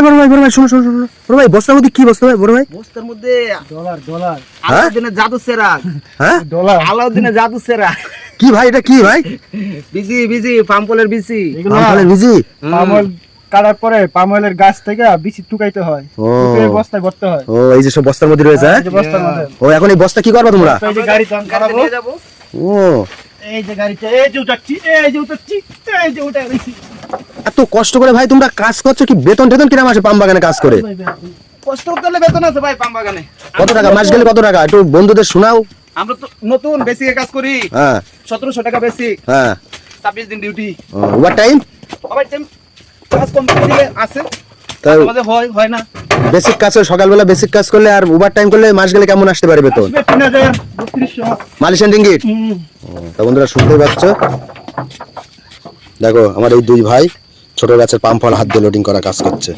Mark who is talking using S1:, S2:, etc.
S1: বড় ভাই শোনো শোনো শোনো বড় ভাই বস্তার মধ্যে কি বস্তা ভাই বড় ভাই?
S2: বস্তার মধ্যে
S3: ডলার ডলার
S2: আলাউদ্দিনের জাদু সেরা।
S1: হ্যাঁ
S3: ডলার
S2: আলাউদ্দিনের জাদু সেরা।
S1: কি ভাই এটা কি ভাই?
S2: বিজি বিজি পাম্পলের বিজি।
S3: এগুলো
S1: আমফানের বিজি?
S3: পাম অয়েল কাটার পরে পাম অয়েলের গাছ থেকে বিচি টুকাইতে হয়,
S1: ও।
S3: টুকিয়ে বস্তায় ভরতে হয়।
S1: ও এই যে সব বস্তার মধ্যে রয়েছে হ্যাঁ?
S3: এই যে বস্তার মধ্যে
S1: ও এখন এই বস্তা কি করবা তোমরা?
S3: এই যে গাড়িতে আমি
S2: গাড়িতে
S3: চালাবো,
S2: নিয়ে যাবো।
S1: ও
S3: এই যে গাড়িতে এই যে উঠাচ্ছি, এই যে উঠাচ্ছি, এই যে উঠে গেছি।
S1: এত কষ্ট করে ভাই তোমরা কাজ করছো কি বেতন টেতন কিরাম আসে পাম বাগানে কাজ করে?
S2: কষ্ট করতে হলে বেতন আছে ভাই পাম বাগানে।
S1: কত টাকা মাস গেলে কত টাকা একটু বন্ধুদের শোনাও।
S2: আমরা তো নতুন বেসিকে কাজ করি।
S1: হ্যাঁ
S2: 1700 টাকা বেসিক,
S1: হ্যাঁ
S2: 26 দিন ডিউটি।
S1: ওভার টাইম
S2: আবার টাইম কাজ কম দিলে আছে,
S1: তাই
S2: আমাদের হয় না।
S1: বেসিক কাজ সকালবেলা বেসিক কাজ করলে আর ওভার টাইম করলে মাস গেলে কেমন আসতে পারে বেতন?
S3: আসবে 3000 3200।
S1: Malaysian ringgit. তা বন্ধুরা শুনতেই পাচ্ছ, দেখো আমার এই দুই ভাই ছোট গাছের পাম্প ফল হাত দিয়ে লোডিং করা কাজ করছে।